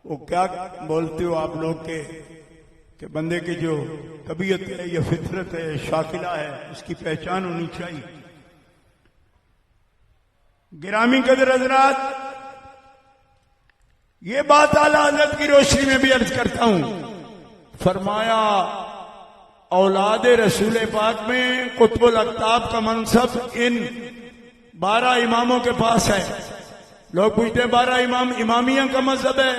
वो क्या बोलते हो आप लोग के बंदे की जो तबीयत है या फितरत है शाकिला है उसकी पहचान होनी चाहिए। गिरामी कदर हजरात, ये बात आला हज़रत की रोशनी में भी अर्ज करता हूं। फरमाया औलाद रसूल पाक में कुतुबुल अख्ताब का मनसब इन 12 इमामों के पास है। लोग पूछते हैं 12 इमाम, इमामिया का मजहब है।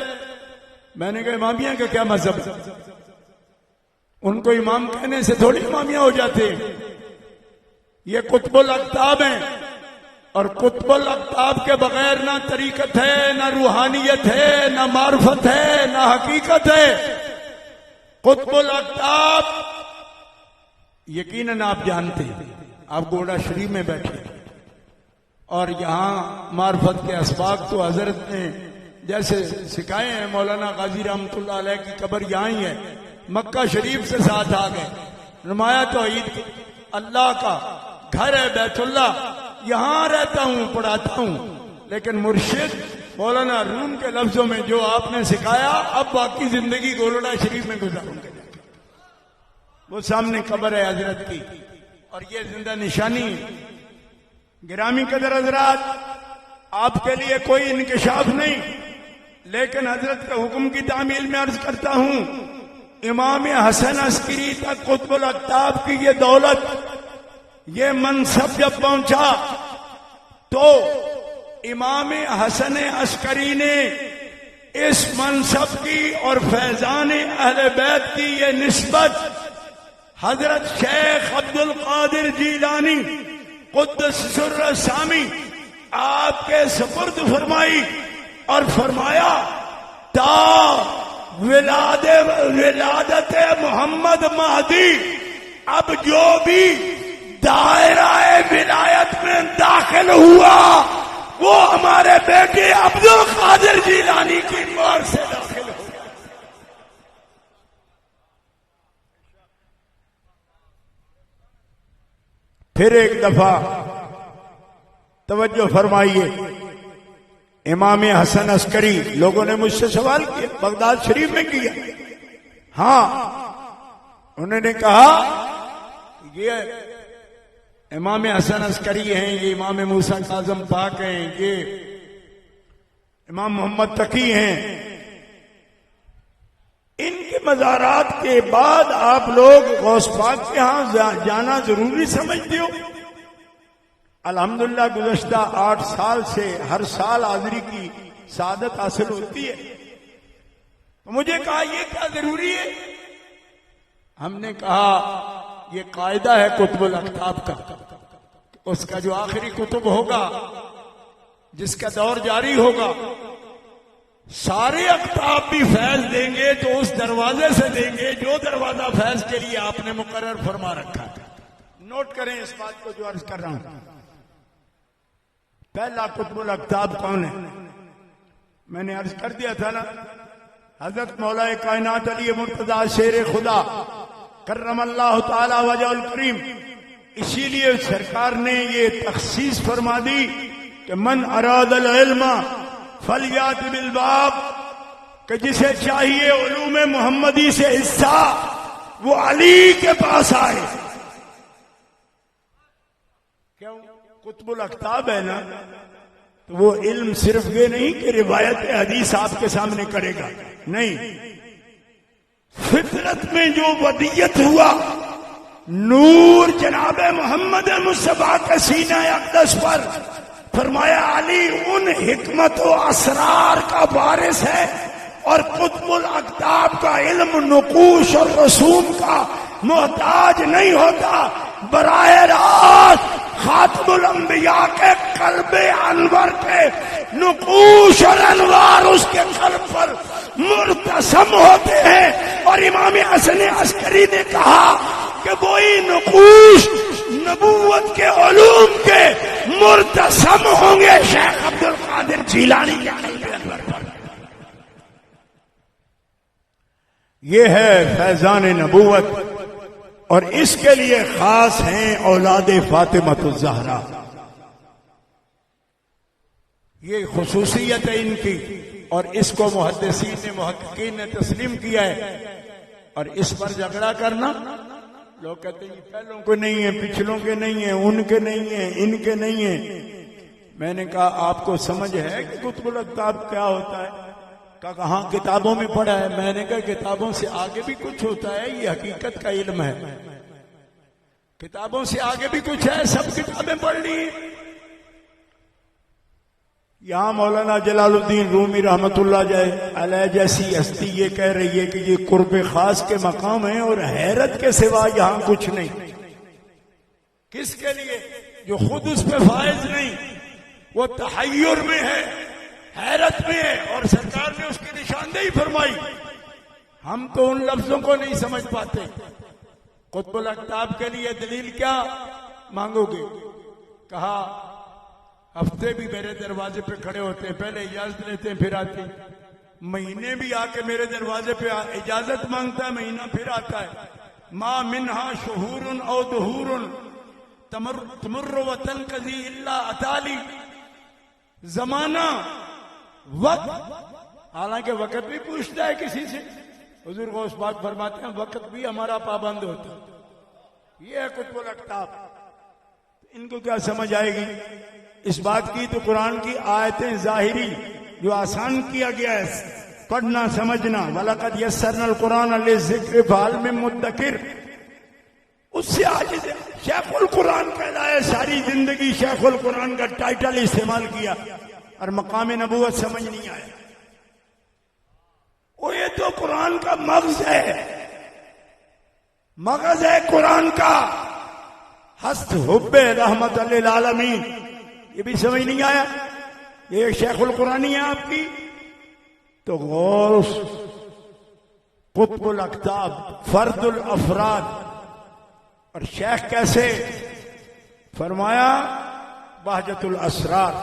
मैंने कहा इमामिया का क्या मजहब है? उनको इमाम कहने से थोड़ी इमामिया हो जाते हैं। ये कुतुबुल अख्ताब हैं और कुतुबुल अख्ताब के बगैर ना तरीकत है, ना रूहानियत है, ना मार्फत है, ना हकीकत है। कुतुबुल अख्ताब यकीनन आप जानते हैं, आप गोड़ा शरीफ में बैठे और यहां मार्फत के असबाब तो हजरत ने जैसे सिखाए हैं। मौलाना गाजी रहमतुल्लाह अलैह की कब्र यहां ही है, मक्का शरीफ से साथ आ गए। नुमाया तौहीद अल्लाह का घर है बैतुल्ला, यहां रहता हूं, पढ़ाता हूं, लेकिन मुर्शिद मौलाना रूम के लफ्जों में जो आपने सिखाया अब बाकी जिंदगी गोलड़ा शरीफ में गुजारूंगा। वो सामने कब्र है हजरत की और ये जिंदा निशानी है। गिरामी कदर हजरात, आपके लिए कोई इंकिशाफ नहीं, लेकिन हजरत के हुक्म की तामील में अर्ज करता हूं इमाम हसन अस्करी तक कुतुबुल अक्ताब की ये दौलत, ये मनसब जब पहुंचा तो इमाम हसन अस्करी ने इस मनसब की और फैजान अहले बैत की ये निस्बत हजरत शेख अब्दुल कादिर जीलानी कुद्दस सिर्र सामी आपके सुपुर्द फरमाई और फरमाया ता विलादत मोहम्मद महदी अब जो भी दायरा विलायत में दाखिल हुआ वो हमारे बेटे अब्दुल कादिर जीलानी की मोहर से दाखिल हो गया। फिर एक दफा तवज्जो फरमाइए, इमाम हसन अस्करी, लोगों ने मुझसे सवाल किया, बगदाद शरीफ में किया। हाँ, उन्होंने कहा ये इमाम हसन अस्करी हैं, ये इमाम मूसा काज़म पाक हैं, ये इमाम मोहम्मद तकी हैं, इनके मज़ारात के बाद आप लोग गौस पाक के यहां जाना जरूरी समझते हो। अल्हम्दुलिल्लाह गुज़श्ता 8 साल से हर साल हाज़िरी की सादत हासिल होती है। तो मुझे कहा ये क्या जरूरी है? हमने कहा ये कायदा है कुतुबुल अक्ताब का, उसका जो आखिरी कुतुब होगा, जिसका दौर जारी होगा, सारे अक्ताब भी फैज देंगे तो उस दरवाजे से देंगे जो दरवाजा फैज के लिए आपने मुकर्रर फरमा रखा है। नोट करें इस बात को जो अर्ज कर रहा हूं। पहला कुतुबुल अक्ताब कौन है? मैंने अर्ज कर दिया था ना, हजरत मौलाए कायनात अली मुर्तजा शेर खुदा करमल्लाहु ताला वजहुल करीम। इसीलिए सरकार ने ये तखसीस फरमा दी कि मन अरादल इल्मा फलियात बिल बाब, कि जिसे चाहिए उलूम मोहम्मदी से हिस्सा वो अली के पास आए। क्यों? कुतुबुल अक्ताब है ना, तो वो इल्म सिर्फ ये नहीं कि रिवायत हदीस आपके सामने करेगा, नहीं, फितरत में जो वदियत हुआ, नूर जनाबे मोहम्मद मुस्तफा के सीना अक़दस पर, फरमाया अली उन हिकमत व असरार का वारिस है और कुतुबुल अक्ताब का इल्म नुकूश और रसूम का मोहताज नहीं होता। बराह रास्त खातमुल अंबिया के कल्बे अनवर के नुकूश और अनवार उसके कल्ब पर मुर्तसम होते हैं। और इमाम हसन अस्करी ने कहा कि वही नुकूश नबूवत के उलूम के मुर्तसम होंगे शेख अब्दुल कादिर जीलानी के कल्बे अनवर पर। ये है फैजान नबूवत, और इसके लिए खास हैं औलाद फातिमतुज़ ज़हरा। ये खुसूसियत है इनकी, और इसको मुहद्दिसीन ने मुहक्किकीन ने तस्लीम किया है। और इस पर झगड़ा करना, लोग कहते हैं पहलों को नहीं है, पिछलों के नहीं है, उनके नहीं है, इनके नहीं है। मैंने कहा आपको समझ है कि कुतुबुल अक्ताब क्या होता है? कहा किताबों में पढ़ा है। मैंने कहा किताबों से आगे भी कुछ होता है, ये हकीकत का इल्म है। किताबों से आगे भी कुछ है, सब किताबें पढ़ ली। यहां मौलाना जलालुद्दीन रूमी रहमतुल्लाह अलैह जैसी हस्ती ये कह रही है कि ये कुर्बे खास के मकाम है और हैरत के सिवा यहां कुछ नहीं। किसके लिए? जो खुद उस पे फायज नहीं, वो तहय्युर में है, हैरत में है, और सरकार ने उसकी निशानदेही फरमाई। हम तो उन लफ्जों को नहीं समझ पाते। कुतुबुल अक्ताब के लिए दलील क्या मांगोगे? कहा हफ्ते भी मेरे दरवाजे पे खड़े होते हैं, पहले इजाजत लेते हैं फिर आते हैं। महीने भी आके मेरे दरवाजे पे इजाजत मांगता है, महीना फिर आता है। माँ मिन्हा शुहूरुन औ दुहूरुन तमुर्रु व तनक़ज़ी इल्ला अताली। जमाना वक्त, हालांकि वक्त भी पूछता है किसी से। हुजूर गौस पाक फरमाते हैं वक्त भी हमारा पाबंद होता है। ये है कुतुबुल अक्ताब। इनको क्या समझ आएगी इस बात की? तो कुरान की आयतें जाहिरी जो आसान किया गया है पढ़ना समझना, वलक़द यस्सरनल कुरान लिज़िक्र फ़हल मिन मुद्दकिर, उससे आगे शेखुल कुरान कहलाए। सारी जिंदगी शेखुल कुरान का टाइटल इस्तेमाल किया और मकाम नबूवत समझ नहीं आया। वो ये तो कुरान का मगज है, मगज है कुरान का। हस्त हुब्बे रहमत लिल आलमीन, ये भी समझ नहीं आया। ये शेखुल कुरानी है आपकी। तो गौस कुतुबुल अक्ताब, फर्दुल अफराद, और शेख कैसे फरमाया बहजतुल असरार।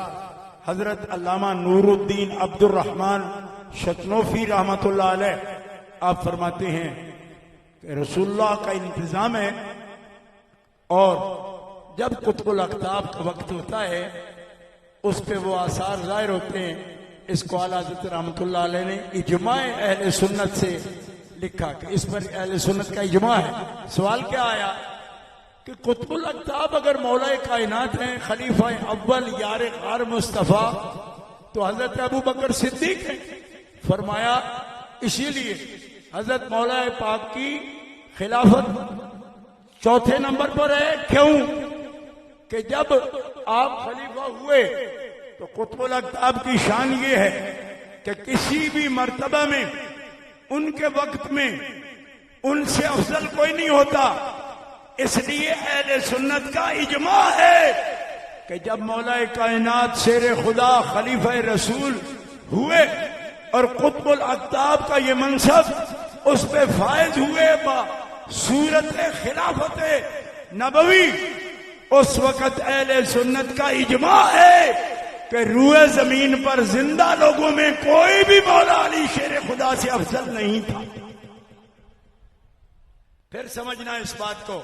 हजरत अल्लामा नूरुद्दीन अब्दुल रहमान शतनोफी रहमतुल्लाह अलैह आप फरमाते हैं कि रसूलुल्लाह का इंतजाम है, और जब कुतुबुल अक्ताब का वक्त होता है उस पे वो आसार जाहिर होते हैं। इसको आला हज़रत रहमतुल्लाह अलैह ने इजमाए अहले सुन्नत से लिखा कि इस पर अहले सुन्नत का इजमा है। सवाल क्या आया कि कुतुबुल अक्ताब अगर मौला कायनात हैं, खलीफा अव्वल यार गार मुस्तफ़ा, तो हजरत अबू बकर सिद्दीक हैं। फरमाया इसीलिए हजरत मौला पाक की खिलाफत चौथे नंबर पर है। क्यों कि जब आप खलीफा हुए तो कुतुबुल अक्ताब की शान ये है कि किसी भी मर्तबा में उनके वक्त में उनसे अफजल कोई नहीं होता। इसलिए अहले सुन्नत का इजमा है कि जब मौला कायनात शेर खुदा खलीफा रसूल हुए और कुतुबुल अक्ताब का ये मनसब उस पे फायज हुए सूरत खिलाफत नबवी, उस वक्त अहले सुन्नत का इजमा है कि रूए जमीन पर जिंदा लोगों में कोई भी मौला अली शेर खुदा से अफजल नहीं था। फिर समझना इस बात को,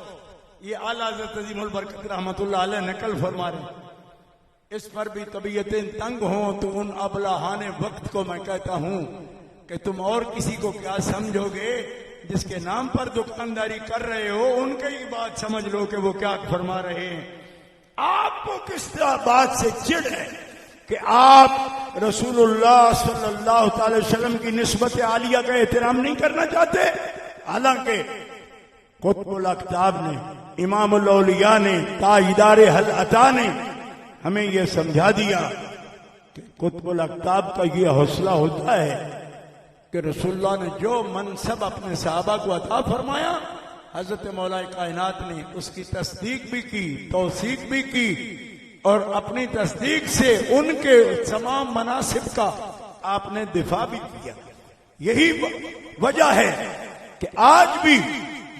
ये आला हज़रत अज़ीमुल बरकत रहमतुल्लाह अलैह नकल फरमा रहे। इस पर भी तबीयतें तंग हों तो उन अबलाहाने वक्त को मैं कहता हूं कि तुम और किसी को क्या समझोगे, जिसके नाम पर दुकानदारी कर रहे हो उनके ही बात समझ लो कि वो क्या फरमा रहे हैं। आपको किस बात से चिढ़ है कि आप रसूलुल्लाह सल्लल्लाहु अलैहि वसल्लम की निस्बत आलिया का एहतराम नहीं करना चाहते। हालांकि कुतुबुल अक्ताब ने, इमामुल औलिया ने, ताजदार हल अता ने हमें यह समझा दिया कि कुतुबुल अक्ताब का यह हौसला होता है कि रसूलुल्लाह ने जो मनसब अपने सहाबा को अता फरमाया, हजरत मौला कायनात ने उसकी तस्दीक भी की, तौसीक भी की, और अपनी तस्दीक से उनके तमाम मनासिब का आपने दिफा भी किया। यही वजह है कि आज भी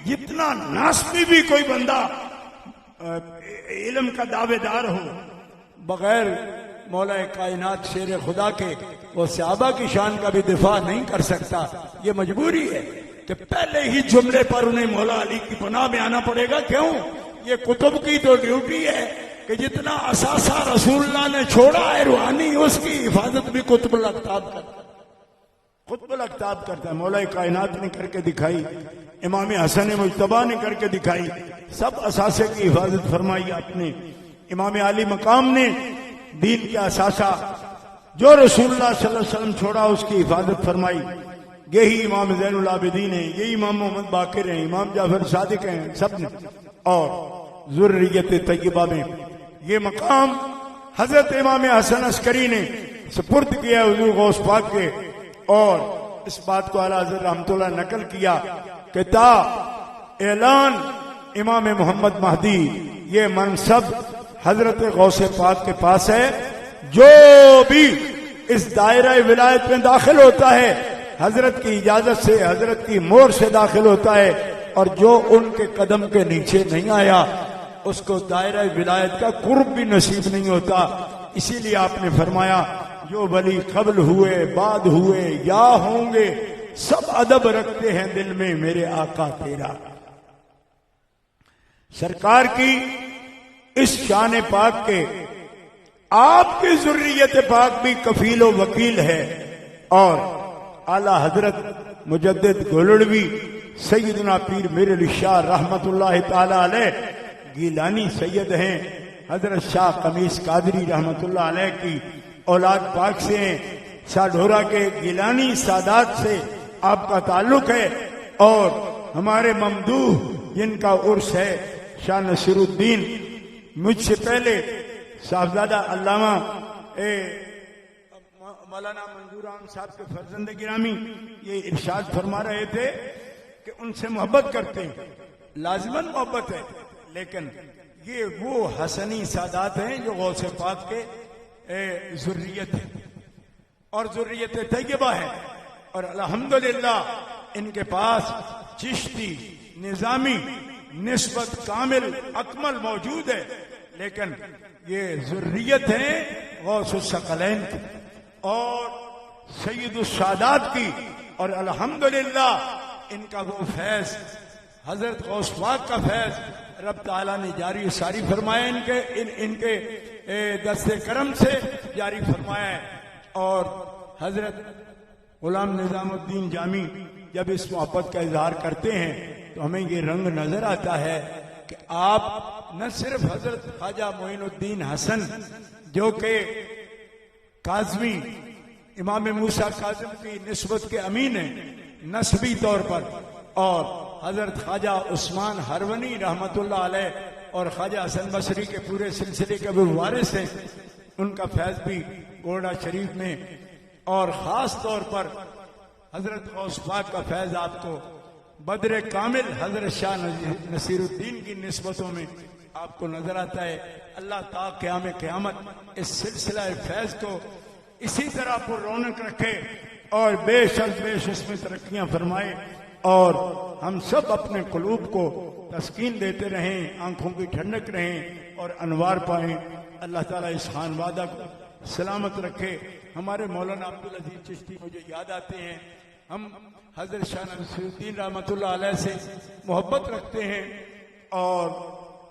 जितना नास्बी भी कोई बंदा इल्म का दावेदार हो, बगैर मौला कायनात शेर खुदा के वो सहाबा की शान का भी दिफा नहीं कर सकता। ये मजबूरी है कि पहले ही जुमले पर उन्हें मौला अली की पनाह में आना पड़ेगा। क्यों? ये कुतुब की तो ड्यूटी है कि जितना असासा रसूलुल्लाह ने छोड़ा है रूहानी, उसकी हिफाजत भी कुतुबुल अक्ताब करता है। कुतुबुल अक्ताब करता है। मौला कायनात ने करके दिखाई, इमाम हसन मुज्तबा ने करके दिखाई, सब असासे की हिफाजत फरमाई आपने। इमाम आली मकाम ने दीन के असासा जो रसूलुल्लाह सल्लल्लाहु अलैहि वसल्लम छोड़ा उसकी हिफाजत फरमाई। यही इमाम ज़ैनुल आबिदीन है, यही इमाम मोहम्मद बाकिर हैं, इमाम जाफर सादिक हैं, सब ने। और ज़ुर्रियत तय्यबा में ये मकाम हजरत इमाम हसन अस्करी ने सुपुर्द किया हुजूर गौस पाक के, और इस बात को आला हज़रत रहमतुल्लाह नकल किया कि ता ऐलान इमाम मोहम्मद महदी ये मनसब हजरत गौस पाक के पास है। जो भी इस दायरा विलायत में दाखिल होता है हजरत की इजाजत से, हजरत की मोहर से दाखिल होता है, और जो उनके कदम के नीचे नहीं आया उसको दायरा विलायत का कुर्ब भी नसीब नहीं होता। इसीलिए आपने फरमाया जो वली कबल हुए, बाद हुए या होंगे, सब अदब रखते हैं दिल में मेरे आका तेरा। सरकार की इस शान पाक के आपकी ज़ुर्रियत पाक भी कफील व वकील है। और आला हजरत मुजद्दिद गोलड़वी सैयदना पीर मेरे शाह रहमतुल्लाह ताला अलैह गीलानी सैयद हैं। हजरत शाह कमीस कादरी रहमतुल्लाह अलैह की औलाद पाक से हैं। साढोरा के गिलानी सादात से आपका ताल्लुक है। और हमारे ममदूह जिनका उर्स है शाह नसीरुद्दीन, मुझसे पहले साहबजादा अल्लामा मौलाना मंजूर आम साहब के फर्जंद गिरामी ये इरशाद फरमा रहे थे कि उनसे मोहब्बत करते हैं, लाजमन मोहब्बत है, लेकिन ये वो हसनी सादात हैं जो गौसे पाक के ज़ुर्रियत है और ज़ुर्रियत तैयबा है। और अल्हम्दुलिल्लाह इनके पास चिश्ती निज़ामी निस्बत कामिल अकमल मौजूद है, लेकिन ये ज़ुर्रियत है गौसुस सकलैन की और सैयदुस सादात की। और अल्हम्दुलिल्लाह इनका वो फैज़ हजरत गौस पाक का फैज़ रब ताला ने जारी सारी फरमाया, इनके दस्ते करम से जारी फरमाया है। और हजरत गुलाम निजामुद्दीन जामी जब इस मोहब्बत का इजहार करते हैं तो हमें ये रंग नजर आता है कि आप न सिर्फ हजरत ख्वाजा मोइनुद्दीन हसन जो कि काज़मी इमाम मूसा काज़िम की निस्बत के अमीन है नस्बी तौर पर, और हजरत ख्वाजा उस्मान हरवनी रहमतुल्लाह अलैह और ख्वाजा हसन बसरी के पूरे सिलसिले के वो वारिस हैं, उनका फैज़ भी गोड़ा शरीफ में और ख़ास तौर पर हजरत गौस पाक का फैज़ आपको बदर कामिल हजरत शाह नसीरुद्दीन की निस्बतों में आपको नजर आता है। अल्लाह ताला क़याम क़यामत इस सिलसिला फैज़ को इसी तरह पर रौनक रखे और बेशक इसमें तरक्कियां फरमाए और हम सब अपने कुलूब को तस्कीन देते रहें, आंखों की ठंडक रहें और अनवार पाएं। अल्लाह ताला इस खानवादा को सलामत रखे। हमारे मौलाना अब्दुल अजीज चिश्ती मुझे याद आते हैं, हम हजरत शाह नसीरुद्दीन रहमतुल्लाह अलैह से मोहब्बत रखते हैं और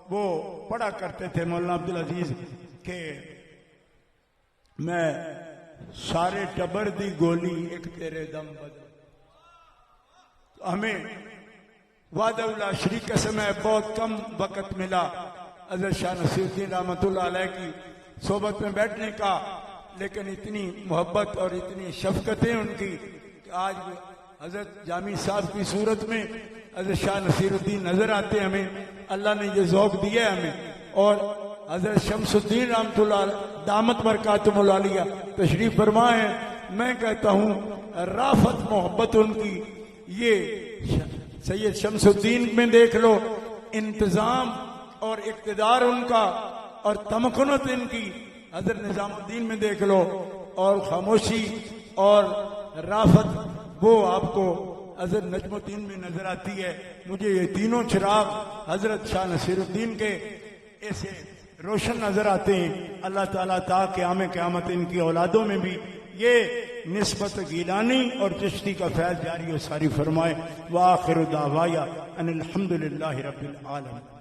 वो पढ़ा करते थे मौलाना अब्दुल अजीज के मैं सारे टबर दी गोली एक तेरे दम बदल। हमें वादउल्ला शरीक के समय बहुत कम वक़्त मिला हजरत शाह नसीरुद्दीन रहमतुल्लाह अलैह की सोबत में बैठने का, लेकिन इतनी मोहब्बत और इतनी शफकतें उनकी कि आज हजरत जामी साहब की सूरत में हजरत शाह नसीरुद्दीन नजर आते हैं हमें। अल्लाह ने ये ज़ौक़ दिया है हमें। और हजरत शमसुद्दीन रहमतुल्लाह दामत बरकातुहुल आलिया तशरीफ फरमा है। मैं कहता हूँ राफत मोहब्बत उनकी ये सैयद शमसुद्दीन में देख लो, इंतजाम और इक़्तिदार उनका और तमक्कुनत इनकी हजरत निजामुद्दीन में देख लो, और खामोशी और राफत वो आपको हजरत नजमुद्दीन में नजर आती है। मुझे ये तीनों चिराग हजरत शाह नसीरुद्दीन के ऐसे रोशन नजर आते हैं। अल्लाह ताला ता क़याम क़यामत इनकी औलादों में भी ये निस्बत गिलानी और चिश्ती का फैज़ जारी और सारी फरमाए। व आखिर दावाया अनिल हम्दुलिल्लाहि रब्बिल आलमीन।